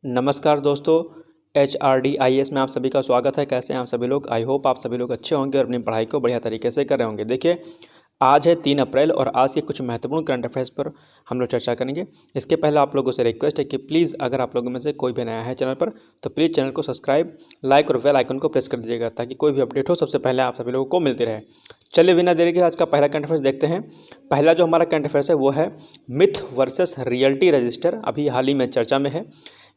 नमस्कार दोस्तों, HRD IAS में आप सभी का स्वागत है। कैसे हैं आप सभी लोग? आई होप आप सभी लोग अच्छे होंगे और अपनी पढ़ाई को बढ़िया तरीके से कर रहे होंगे। देखिए, आज है 3 अप्रैल और आज के कुछ महत्वपूर्ण करंट अफेयर्स पर हम लोग चर्चा करेंगे। इसके पहले आप लोगों से रिक्वेस्ट है कि प्लीज़ अगर आप लोगों में से कोई भी नया है चैनल पर तो प्लीज़ चैनल को सब्सक्राइब, लाइक और बेल आइकन को प्रेस कर दीजिएगा ताकि कोई भी अपडेट हो सबसे पहले आप सभी लोगों को मिलती रहे। चलिए बिना देरी के आज का पहला करंट अफेयर्स देखते हैं। पहला जो हमारा करंट अफेयर्स है वो है मिथ वर्सेस रियलिटी रजिस्टर, अभी हाल ही में चर्चा में है।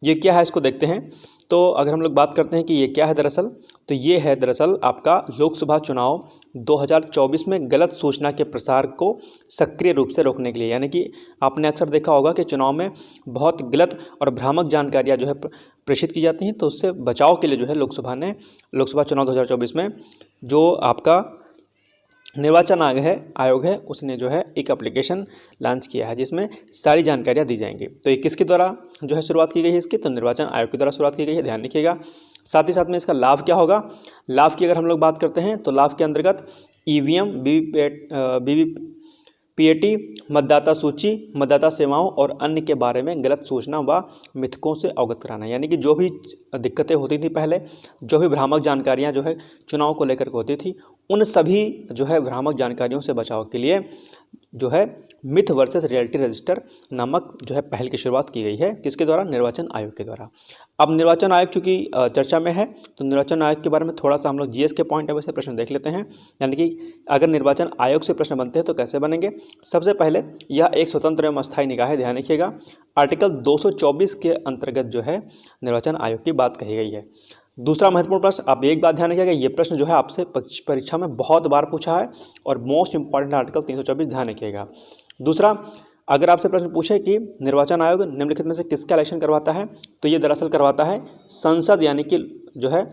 ये क्या है इसको देखते हैं। तो अगर हम लोग बात करते हैं कि ये क्या है दरअसल, तो ये है दरअसल आपका लोकसभा चुनाव 2024 में गलत सूचना के प्रसार को सक्रिय रूप से रोकने के लिए। यानी कि आपने अक्सर देखा होगा कि चुनाव में बहुत गलत और भ्रामक जानकारियां जो है प्रेषित की जाती हैं, तो उससे बचाव के लिए जो है लोकसभा चुनाव 2024 में जो आपका निर्वाचन आयोग है उसने जो है एक एप्लीकेशन लॉन्च किया है जिसमें सारी जानकारियां दी जाएंगी। तो ये किसके द्वारा जो है शुरुआत की गई है इसकी? तो निर्वाचन आयोग के द्वारा शुरुआत की गई है, ध्यान रखिएगा। साथ ही साथ में इसका लाभ क्या होगा? लाभ की अगर हम लोग बात करते हैं तो लाभ के अंतर्गत EVM, VVPAT, मतदाता सूची, मतदाता सेवाओं और अन्य के बारे में गलत सूचना व मिथकों से अवगत कराना। यानी कि जो भी दिक्कतें होती थी पहले, जो भी भ्रामक जानकारियां जो है चुनाव को लेकर के होती थी, उन सभी जो है भ्रामक जानकारियों से बचाव के लिए जो है मिथ वर्सेस रियलिटी रजिस्टर नामक जो है पहल की शुरुआत की गई है। किसके द्वारा? निर्वाचन आयोग के द्वारा। अब निर्वाचन आयोग चूँकि चर्चा में है तो निर्वाचन आयोग के बारे में थोड़ा सा हम लोग GS के पॉइंट ऑफ व्यू से प्रश्न देख लेते हैं। यानी कि अगर निर्वाचन आयोग से प्रश्न बनते हैं तो कैसे बनेंगे। सबसे पहले यह एक स्वतंत्र एवं अस्थायी निकाय है, ध्यान रखिएगा। आर्टिकल 224 के अंतर्गत जो है निर्वाचन आयोग की बात कही गई है। दूसरा महत्वपूर्ण प्रश्न, आप एक बात ध्यान रखिएगा, ये प्रश्न जो है आपसे परीक्षा में बहुत बार पूछा है और मोस्ट इंपॉर्टेंट आर्टिकल 324, ध्यान रखिएगा। दूसरा, अगर आपसे प्रश्न पूछे कि निर्वाचन आयोग निम्नलिखित में से किसका इलेक्शन करवाता है, तो ये दरअसल करवाता है संसद, यानी कि जो है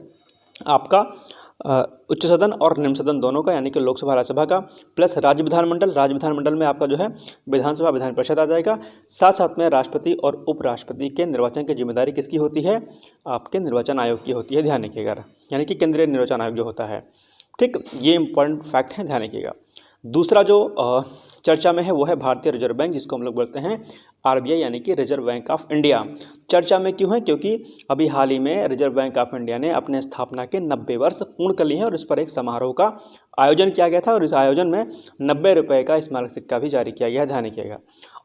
आपका उच्च सदन और निम्न सदन दोनों का, यानी कि लोकसभा राज्यसभा का, प्लस राज्य विधानमंडल में आपका जो है विधानसभा विधान परिषद आ जाएगा। साथ साथ में राष्ट्रपति और उपराष्ट्रपति के निर्वाचन की जिम्मेदारी किसकी होती है? आपके निर्वाचन आयोग की होती है, ध्यान रखिएगा। यानी कि केंद्रीय निर्वाचन आयोग जो होता है, ठीक, ये इंपॉर्टेंट फैक्ट है, ध्यान रखिएगा। दूसरा जो चर्चा में है वो है भारतीय रिजर्व बैंक, जिसको हम लोग बोलते हैं RBI, यानी कि रिजर्व बैंक ऑफ इंडिया। चर्चा में क्यों है? क्योंकि अभी हाल ही में रिजर्व बैंक ऑफ इंडिया ने अपने स्थापना के 90 वर्ष पूर्ण कर लिए हैं और इस पर एक समारोह का आयोजन किया गया था और इस आयोजन में 90 रुपये का स्मारक सिक्का भी जारी किया गया है, ध्यान रखिएगा।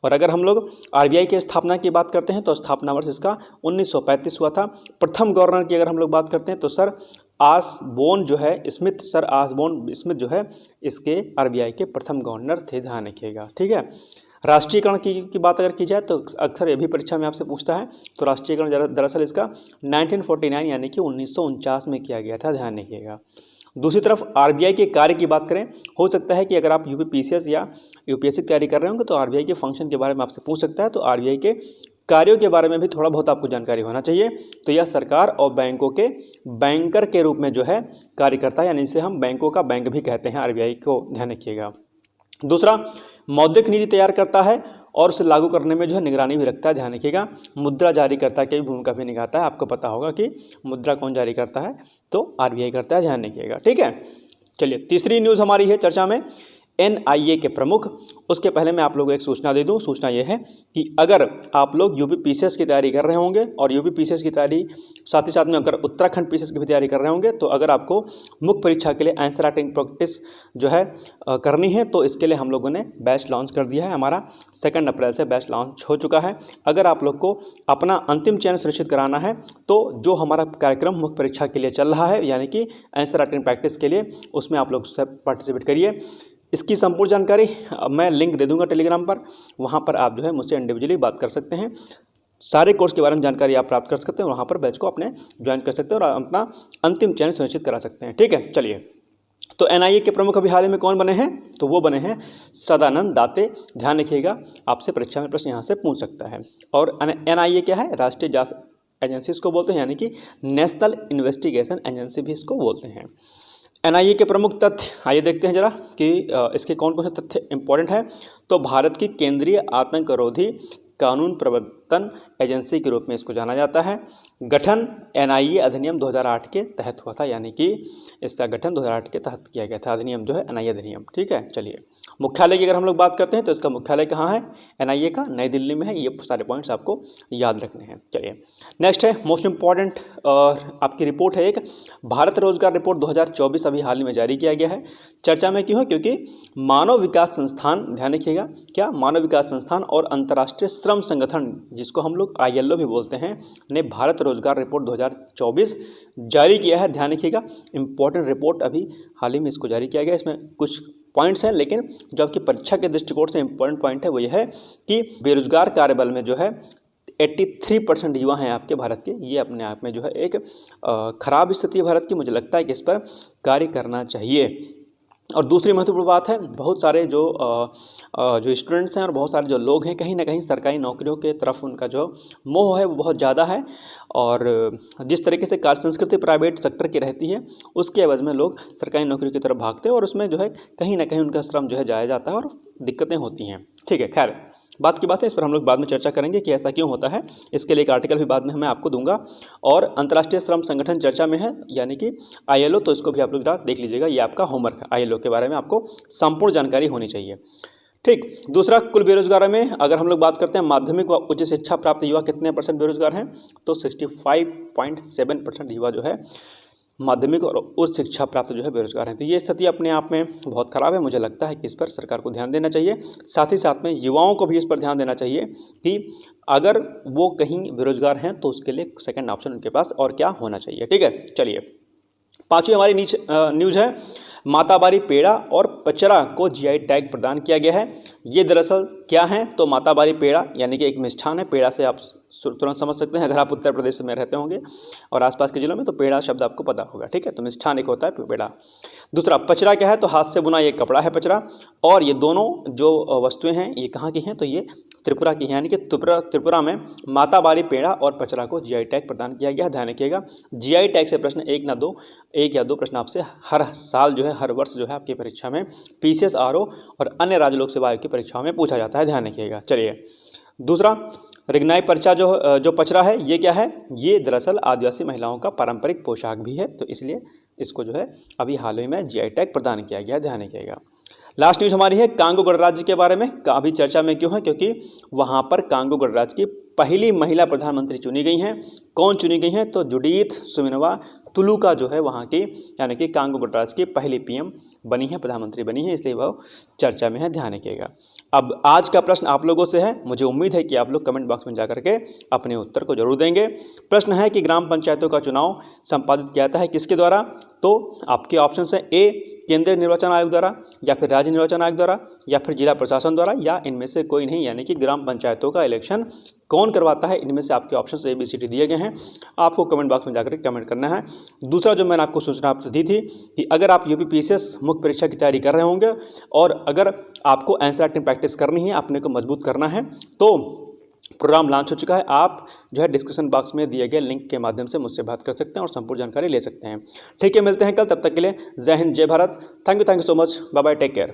और अगर हम लोग RBI की स्थापना की बात करते हैं तो स्थापना वर्ष इसका 1935 हुआ था। प्रथम गवर्नर की अगर हम लोग बात करते हैं तो सर आसबोर्न स्मिथ जो है इसके RBI के प्रथम गवर्नर थे, ध्यान रखिएगा, ठीक है। राष्ट्रीयकरण की बात अगर की जाए तो अक्सर ये भी परीक्षा में आपसे पूछता है, तो राष्ट्रीयकरण दरअसल इसका 1949 यानी कि 1949 में किया गया था, ध्यान रखिएगा। दूसरी तरफ RBI के कार्य की बात करें, हो सकता है कि अगर आप UPPCS या UPSC की तैयारी कर रहे होंगे तो RBI के फंक्शन के बारे में आपसे पूछ सकता है, तो RBI के कार्यों के बारे में भी थोड़ा बहुत आपको जानकारी होना चाहिए। तो यह सरकार और बैंकों के बैंकर के रूप में जो है कार्य करता है, यानी इसे हम बैंकों का बैंक भी कहते हैं RBI को, ध्यान रखिएगा। दूसरा, मौद्रिक नीति तैयार करता है और उसे लागू करने में जो है निगरानी भी रखता है, ध्यान रखिएगा। मुद्रा जारीकर्ता की भूमिका भी निभाता है। आपको पता होगा कि मुद्रा कौन जारी करता है, तो RBI करता है, ध्यान रखिएगा, ठीक है। चलिए, तीसरी न्यूज़ हमारी है चर्चा में NIA के प्रमुख। उसके पहले मैं आप लोगों को एक सूचना दे दूं। सूचना यह है कि अगर आप लोग UPPCS की तैयारी कर रहे होंगे और UPPCS की तैयारी साथ ही साथ में अगर उत्तराखंड PCS की भी तैयारी कर रहे होंगे, तो अगर आपको मुख्य परीक्षा के लिए आंसर राइटिंग प्रैक्टिस जो है करनी है तो इसके लिए हम लोगों ने बैच लॉन्च कर दिया है। हमारा 2 अप्रैल से बैच लॉन्च हो चुका है। अगर आप लोग को अपना अंतिम चयन सुनिश्चित कराना है तो जो हमारा कार्यक्रम मुख्य परीक्षा के लिए चल रहा है, यानी कि आंसर राइटिंग प्रैक्टिस के लिए, उसमें आप लोग सब पार्टिसिपेट करिए। इसकी संपूर्ण जानकारी मैं लिंक दे दूंगा टेलीग्राम पर, वहाँ पर आप जो है मुझसे इंडिविजुअली बात कर सकते हैं। सारे कोर्स के बारे में जानकारी आप प्राप्त कर सकते हैं, वहाँ पर बैच को अपने ज्वाइन कर सकते हैं और अपना अंतिम चयन सुनिश्चित करा सकते हैं, ठीक है। चलिए, तो NIA के प्रमुख अभी हाल ही में कौन बने हैं? तो वो बने हैं सदानंद दाते, ध्यान रखिएगा। आपसे परीक्षा में प्रश्न यहाँ से पूछ सकता है। और NIA क्या है? राष्ट्रीय जांच एजेंसी इसको बोलते हैं, यानी कि नेशनल इन्वेस्टिगेशन एजेंसी भी इसको बोलते हैं। NIA के प्रमुख तथ्य आइए देखते हैं जरा कि इसके कौन कौन से तथ्य इंपॉर्टेंट है। तो भारत की केंद्रीय आतंकरोधी कानून प्रवर्तक प्रवर्तन एजेंसी के रूप में इसको जाना जाता है। गठन NIA अधिनियम 2008 के तहत हुआ था, यानी कि इसका गठन 2008 के तहत किया गया था अधिनियम जो है NIA अधिनियम। ठीक है, चलिए मुख्यालय की अगर हम लोग बात करते हैं तो इसका मुख्यालय कहाँ है? NIA का नई दिल्ली में है। ये सारे पॉइंट्स आपको याद रखने हैं। चलिए नेक्स्ट है मोस्ट इंपॉर्टेंट आपकी रिपोर्ट है एक भारत रोजगार रिपोर्ट 2024 अभी हाल ही में जारी किया गया है। चर्चा में क्यों है? क्योंकि मानव विकास संस्थान, ध्यान रखिएगा क्या, मानव विकास संस्थान और अंतर्राष्ट्रीय श्रम संगठन जिसको हम लोग ILO भी बोलते हैं ने भारत रोजगार रिपोर्ट 2024 जारी किया है। ध्यान रखिएगा इंपॉर्टेंट रिपोर्ट अभी हाल ही में इसको जारी किया गया। इसमें कुछ पॉइंट्स हैं, लेकिन जो आपकी परीक्षा के दृष्टिकोण से इंपॉर्टेंट पॉइंट है वो यह है कि बेरोजगार कार्यबल में जो है 83% युवा हैं आपके भारत के। ये अपने आप में जो है एक खराब स्थिति है भारत की। मुझे लगता है कि इस पर कार्य करना चाहिए। और दूसरी महत्वपूर्ण बात है, बहुत सारे जो स्टूडेंट्स हैं और बहुत सारे जो लोग हैं, कहीं ना कहीं सरकारी नौकरियों के तरफ उनका जो मोह है वो बहुत ज़्यादा है। और जिस तरीके से कार्य संस्कृति प्राइवेट सेक्टर की रहती है उसके एवज में लोग सरकारी नौकरी की तरफ भागते हैं और उसमें जो है कहीं ना कहीं उनका श्रम जो है जाया जाता है और दिक्कतें होती हैं। ठीक है, खैर बात की बात है, इस पर हम लोग बाद में चर्चा करेंगे कि ऐसा क्यों होता है। इसके लिए एक आर्टिकल भी बाद में मैं आपको दूंगा। और अंतर्राष्ट्रीय श्रम संगठन चर्चा में है, यानी कि ILO, तो इसको भी आप लोग देख लीजिएगा। ये आपका होमवर्क है, ILO के बारे में आपको संपूर्ण जानकारी होनी चाहिए। ठीक, दूसरा कुल बेरोजगारों में अगर हम लोग बात करते हैं माध्यमिक व उच्च शिक्षा प्राप्त युवा कितने % बेरोजगार हैं, तो 65.7% युवा जो है माध्यमिक और उच्च शिक्षा प्राप्त जो है बेरोजगार हैं। तो ये स्थिति अपने आप में बहुत ख़राब है। मुझे लगता है कि इस पर सरकार को ध्यान देना चाहिए। साथ ही साथ में युवाओं को भी इस पर ध्यान देना चाहिए कि अगर वो कहीं बेरोजगार हैं तो उसके लिए सेकंड ऑप्शन उनके पास और क्या होना चाहिए। ठीक है, चलिए पांचवी हमारी न्यूज़ है माताबारी पेड़ा और पचरा को GI टैग प्रदान किया गया है। ये दरअसल क्या है? तो माताबारी पेड़ा यानी कि एक मिष्ठान है। पेड़ा से आप तुरंत समझ सकते हैं अगर आप उत्तर प्रदेश में रहते होंगे और आसपास के जिलों में, तो पेड़ा शब्द आपको पता होगा। ठीक है, तो मिष्ठान एक होता है पेड़ा। दूसरा पचरा क्या है? तो हाथ से बुना ये कपड़ा है पचरा। और ये दोनों जो वस्तुएं हैं ये कहाँ की हैं? तो ये त्रिपुरा की है, यानी कि त्रिपुरा में माताबारी पेड़ा और पचरा को GI टैग प्रदान किया गया है। ध्यान रखिएगा GI टैग से प्रश्न एक या दो प्रश्न आपसे हर साल जो है, हर वर्ष जो है आपकी परीक्षा में PCS RO और अन्य राज्य लोक सेवा आयोग की परीक्षाओं में पूछा जाता है। ध्यान रखिएगा। चलिए दूसरा रिगनाई पर्चा जो पचरा है ये क्या है? ये दरअसल आदिवासी महिलाओं का पारंपरिक पोशाक भी है, तो इसलिए इसको जो है अभी हाल ही में GI टैग प्रदान किया गया। ध्यान रखिएगा। लास्ट न्यूज़ हमारी है कांगो गणराज्य के बारे में। अभी चर्चा में क्यों है? क्योंकि वहाँ पर कांगो गणराज्य की पहली महिला प्रधानमंत्री चुनी गई हैं। कौन चुनी गई हैं? तो जुडीथ सुमिनवा तुलुका जो है वहाँ की, यानी कि कांगो गणराज्य की पहली PM बनी है, प्रधानमंत्री बनी है, इसलिए वह चर्चा में है। ध्यान रखिएगा। अब आज का प्रश्न आप लोगों से है, मुझे उम्मीद है कि आप लोग कमेंट बॉक्स में जाकर के अपने उत्तर को जरूर देंगे। प्रश्न है कि ग्राम पंचायतों का चुनाव संपादित किया जाता है किसके द्वारा? तो आपके ऑप्शन है A केंद्रीय निर्वाचन आयोग द्वारा, या फिर राज्य निर्वाचन आयोग द्वारा, या फिर जिला प्रशासन द्वारा, या इनमें से कोई नहीं, यानी कि ग्राम पंचायतों का इलेक्शन कौन करवाता है? इनमें से आपके ऑप्शन ABCD दिए गए हैं, आपको कमेंट बॉक्स में जाकर कमेंट करना है। दूसरा जो मैंने आपको सूचना आपसे दी थी कि अगर आप UP PCS मुख्य परीक्षा की तैयारी कर रहे होंगे और अगर आपको NCERT प्रैक्टिस करनी है, अपने को मजबूत करना है, तो प्रोग्राम लॉन्च हो चुका है। आप जो है डिस्क्रिप्शन बॉक्स में दिए गए लिंक के माध्यम से मुझसे बात कर सकते हैं और संपूर्ण जानकारी ले सकते हैं। ठीक है, मिलते हैं कल, तब तक के लिए जय हिंद, जय Bharat. Thank you so much, bye bye, take care.